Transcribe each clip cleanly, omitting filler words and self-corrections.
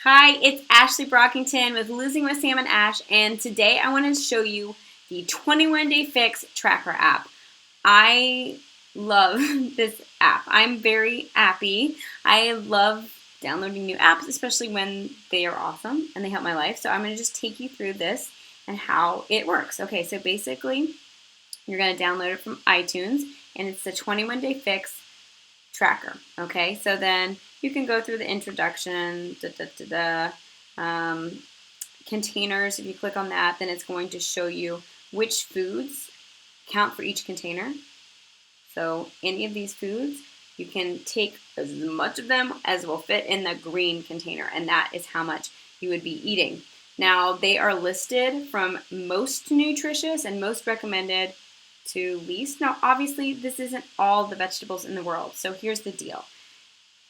Hi, it's Ashley Brockington with Losing with Sam and Ash, and today I want to show you the 21 Day Fix Tracker app. I love this app. I'm very appy. I love downloading new apps, especially when they are awesome and they help my life. So I'm going to just take you through this and how it works. Okay, so basically, you're going to download it from iTunes, and it's the 21 Day Fix Tracker. Okay, so then you can go through the introduction, containers. If you click on that, then it's going to show you which foods count for each container. So any of these foods, you can take as much of them as will fit in the green container, and that is how much you would be eating. Now, they are listed from most nutritious and most recommended to least. Now, obviously, this isn't all the vegetables in the world. So here's the deal.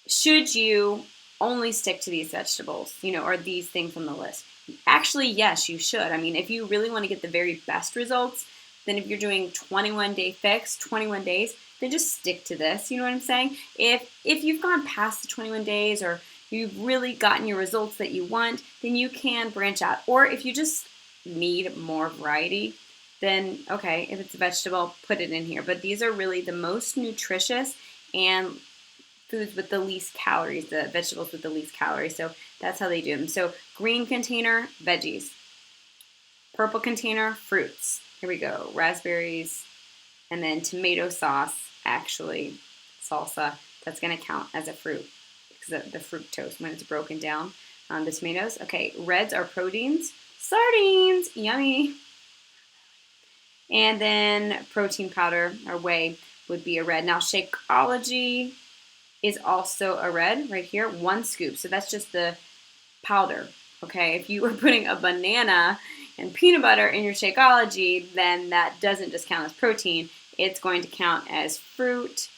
Should you only stick to these vegetables, or these things on the list? Actually, yes, you should. I mean, if you really want to get the very best results, then if you're doing 21 Day Fix, 21 days, then just stick to this. You know what I'm saying? If you've gone past the 21 days or you've really gotten your results that you want, then you can branch out. Or if you just need more variety, then okay, if it's a vegetable, put it in here. But these are really the most nutritious and foods with the least calories, the vegetables with the least calories. So that's how they do them. So green container, veggies. Purple container, fruits. Here we go, raspberries. And then tomato sauce, actually, salsa, that's gonna count as a fruit because of the fructose when it's broken down. The tomatoes, okay, reds are proteins. Sardines, yummy. And then protein powder or whey would be a red. Now Shakeology is also a red right here, 1 scoop. So that's just the powder. Okay, if you were putting a banana and peanut butter in your Shakeology, then that doesn't just count as protein. It's going to count as fruit.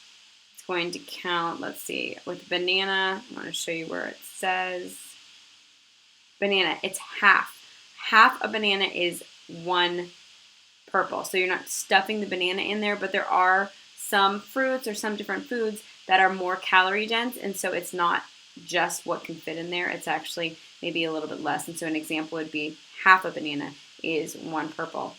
It's going to count, let's see, with banana, I want to show you where it says banana, it's half. Half a banana is 1 purple. So you're not stuffing the banana in there, but there are some fruits or some different foods that are more calorie dense, and so it's not just what can fit in there. It's actually maybe a little bit less. And so an example would be half a banana is 1 purple.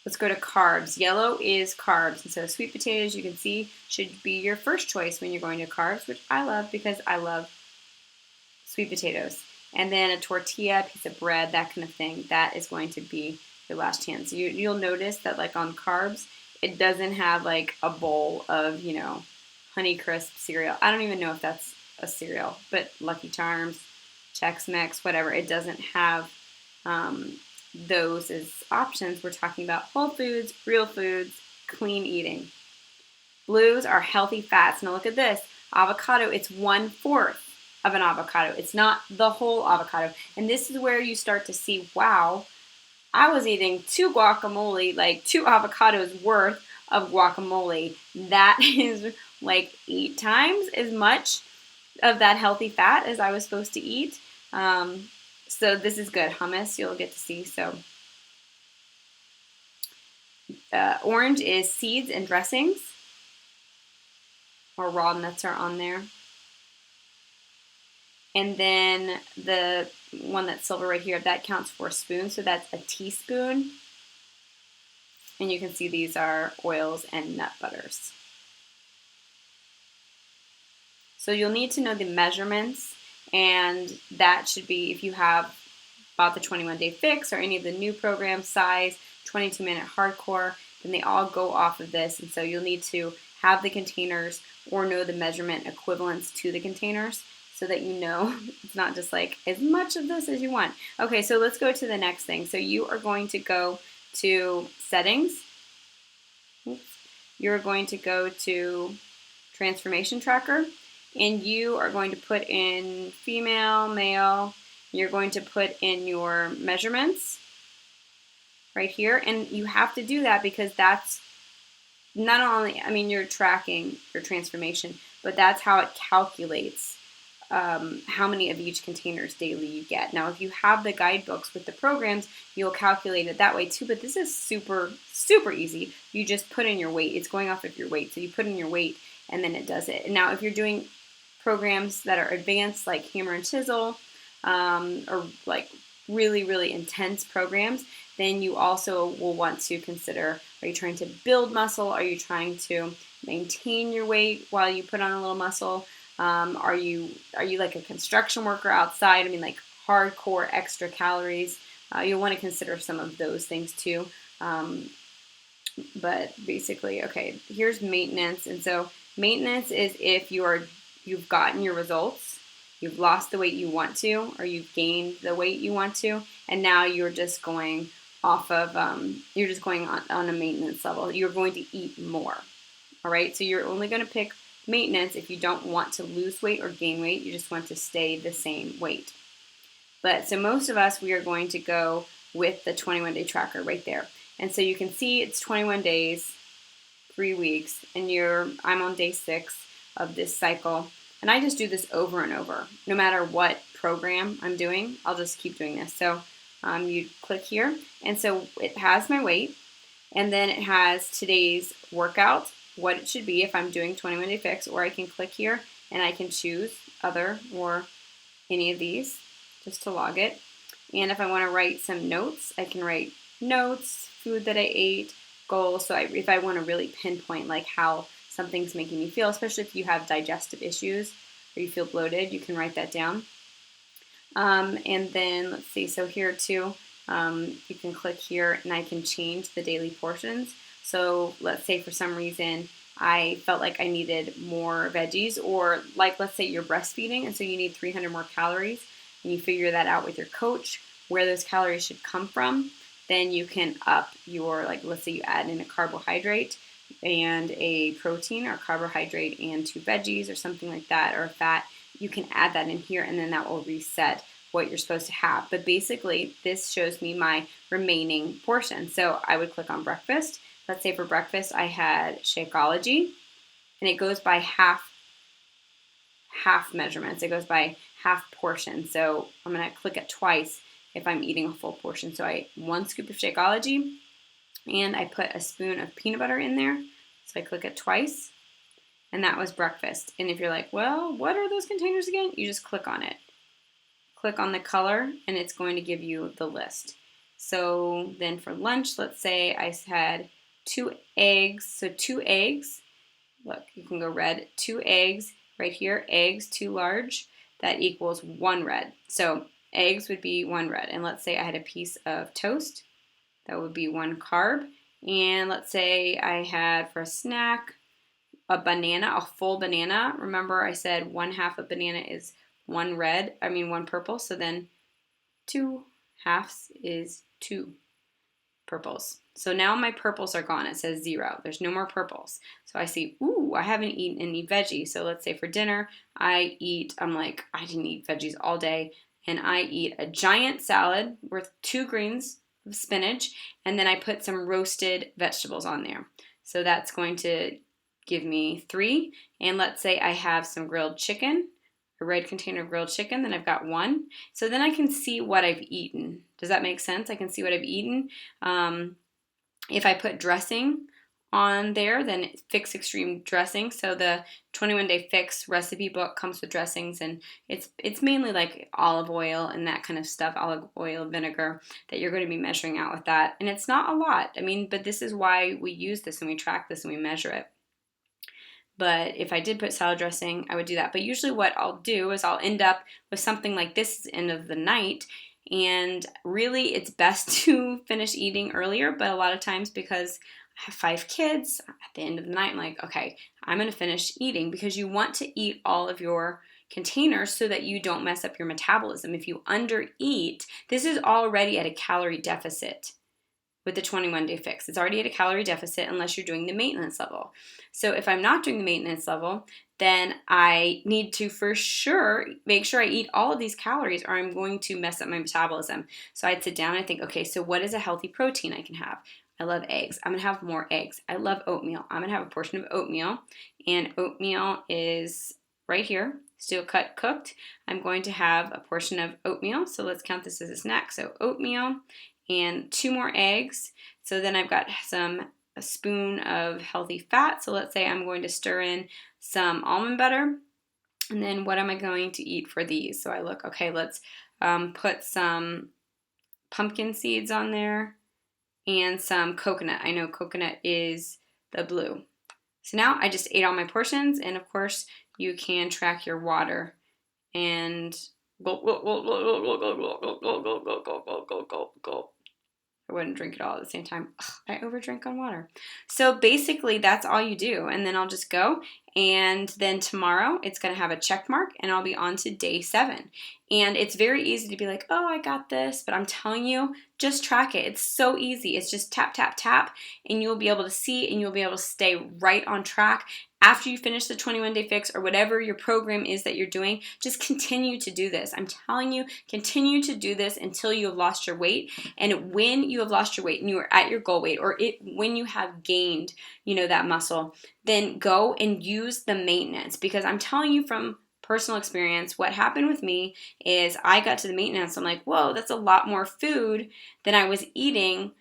Let's go to carbs. Yellow is carbs. And so sweet potatoes, you can see, should be your first choice when you're going to carbs, which I love because I love sweet potatoes. And then a tortilla, piece of bread, that kind of thing, that is going to be your last chance. You'll notice that like on carbs, it doesn't have like a bowl of, Honeycrisp cereal. I don't even know if that's a cereal, but Lucky Charms, Chex Mix, whatever. It doesn't have those as options. We're talking about whole foods, real foods, clean eating. Blues are healthy fats. Now look at this. Avocado, it's 1/4 of an avocado. It's not the whole avocado. And this is where you start to see, wow, I was eating 2 guacamole, like 2 avocados worth of guacamole. That is like 8 times as much of that healthy fat as I was supposed to eat. So this is good. Hummus, you'll get to see. So orange is seeds and dressings, or raw nuts are on there. And then the one that's silver right here, that counts for a spoon. So that's a teaspoon. And you can see these are oils and nut butters. So you'll need to know the measurements, and that should be, if you have bought the 21 Day Fix or any of the new programs, size, 22-minute hardcore, then they all go off of this. And so you'll need to have the containers or know the measurement equivalents to the containers so that you know it's not just like as much of this as you want. Okay, so let's go to the next thing. So you are going to go to settings. You're going to go to transformation tracker, and you are going to put in female, male. You're going to put in your measurements right here, and you have to do that because that's not only, you're tracking your transformation, but that's how it calculates how many of each containers daily you get. Now, if you have the guidebooks with the programs, you'll calculate it that way too, but this is super, super easy. You just put in your weight. It's going off of your weight. So you put in your weight and then it does it. And now if you're doing programs that are advanced like Hammer and Chisel, or like really, really intense programs, then you also will want to consider, are you trying to build muscle? Are you trying to maintain your weight while you put on a little muscle? Are you like a construction worker outside? I mean, like hardcore extra calories. You'll want to consider some of those things too. But basically, okay, here's maintenance. And so maintenance is if you've gotten your results, you've lost the weight you want to, or you've gained the weight you want to, and now you're just going off of, you're just going on a maintenance level. You're going to eat more. All right, so you're only going to pick maintenance if you don't want to lose weight or gain weight. You just want to stay the same weight. But so most of us, we are going to go with the 21-day tracker right there. And so you can see it's 21 days, 3 weeks, and I'm on day 6 of this cycle. And I just do this over and over. No matter what program I'm doing, I'll just keep doing this. So you click here, and so it has my weight, and then it has today's workout, what it should be if I'm doing 21-day fix, or I can click here and I can choose other or any of these just to log it. And if I want to write some notes, I can write notes, food that I ate, goals. So if I want to really pinpoint like how something's making me feel, especially if you have digestive issues or you feel bloated, you can write that down. And then let's see, so here too, you can click here and I can change the daily portions. So let's say for some reason I felt like I needed more veggies, or like let's say you're breastfeeding and so you need 300 more calories, and you figure that out with your coach where those calories should come from. Then you can up your, like let's say you add in a carbohydrate and a protein, or carbohydrate and 2 veggies or something like that, or a fat. You can add that in here and then that will reset what you're supposed to have. But basically this shows me my remaining portion. So I would click on breakfast. Let's say for breakfast I had Shakeology, and it goes by half measurements. It goes by half portion. So I'm going to click it twice if I'm eating a full portion. So I 1 scoop of Shakeology, and I put a spoon of peanut butter in there. So I click it twice, and that was breakfast. And if you're like, well, what are those containers again? You just click on it. Click on the color, and it's going to give you the list. So then for lunch, let's say I had 2 eggs. So 2 eggs, look, you can go red, 2 eggs right here, eggs, 2 large, that equals 1 red. So eggs would be 1 red. And let's say I had a piece of toast, that would be 1 carb. And let's say I had for a snack a banana, a full banana. Remember I said 1/2 a banana is 1 purple. So then 2 halves is 2 purples. So now my purples are gone. It says 0. There's no more purples. So I see, ooh, I haven't eaten any veggies. So let's say for dinner, I didn't eat veggies all day. And I eat a giant salad with 2 greens of spinach. And then I put some roasted vegetables on there. So that's going to give me 3. And let's say I have some grilled chicken, a red container of grilled chicken, then I've got 1. So then I can see what I've eaten. Does that make sense? I can see what I've eaten. If I put dressing on there, then Fix Extreme dressing. So the 21-day Fix recipe book comes with dressings, and it's mainly like olive oil and that kind of stuff, olive oil, vinegar, that you're going to be measuring out with that. And it's not a lot. I mean, but this is why we use this and we track this and we measure it. But if I did put salad dressing, I would do that. But usually what I'll do is I'll end up with something like this at the end of the night. And really, it's best to finish eating earlier. But a lot of times, because I have 5 kids, at the end of the night, I'm like, okay, I'm going to finish eating, because you want to eat all of your containers so that you don't mess up your metabolism. If you undereat, this is already at a calorie deficit. With the 21-day fix, it's already at a calorie deficit unless you're doing the maintenance level. So if I'm not doing the maintenance level, then I need to for sure make sure I eat all of these calories, or I'm going to mess up my metabolism. So I'd sit down and think, okay, so what is a healthy protein I can have? I love eggs. I'm going to have more eggs. I love oatmeal. I'm going to have a portion of oatmeal, and oatmeal is right here, steel cut cooked. I'm going to have a portion of oatmeal. So let's count this as a snack. So oatmeal and 2 more eggs. So then I've got a spoon of healthy fat. So let's say I'm going to stir in some almond butter, And then what am I going to eat for these? So I look, okay, let's put some pumpkin seeds on there and some coconut. I know coconut is the blue. So now I just ate all my portions, and of course you can track your water and go, go, go, go, go, go, go, go, go, go, go, go, go, go, go, go. I wouldn't drink it all at the same time. Ugh, I overdrink on water. So basically that's all you do. And then I'll just go, and then tomorrow it's going to have a check mark and I'll be on to day 7. And it's very easy to be like, oh, I got this. But I'm telling you, just track it. It's so easy. It's just tap, tap, tap, and you'll be able to see and you'll be able to stay right on track. After you finish the 21-day fix or whatever your program is that you're doing, just continue to do this. I'm telling you, continue to do this until you have lost your weight. And when you have lost your weight and you are at your goal weight, or when you have gained, that muscle, then go and use the maintenance. Because I'm telling you from personal experience, what happened with me is I got to the maintenance. I'm like, whoa, that's a lot more food than I was eating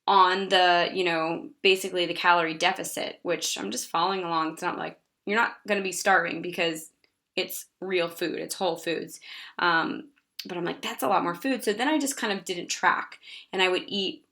on the, basically the calorie deficit, which I'm just following along. It's not like you're not going to be starving because it's real food, it's whole foods. But I'm like, that's a lot more food. So then I just kind of didn't track, and I would eat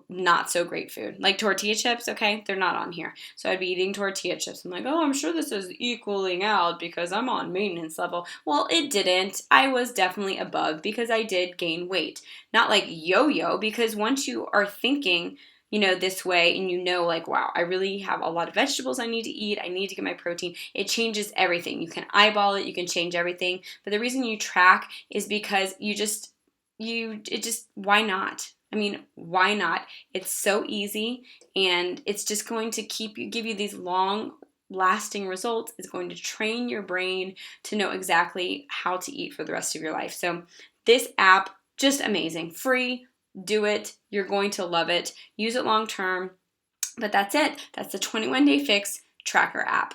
not so great food, like tortilla chips. Okay, they're not on here, so I'd be eating tortilla chips. I'm like, oh, I'm sure this is equaling out because I'm on maintenance level. Well, it didn't. I was definitely above because I did gain weight, not like yo-yo, because once you are thinking this way, and like, wow, I really have a lot of vegetables I need to eat, I need to get my protein, it changes everything. You can eyeball it, you can change everything. But the reason you track is because why not? I mean, why not? It's so easy, and it's just going to give you these long lasting results. It's going to train your brain to know exactly how to eat for the rest of your life. So this app, just amazing. Free, do it. You're going to love it. Use it long term. But that's it. That's the 21-day fix tracker app.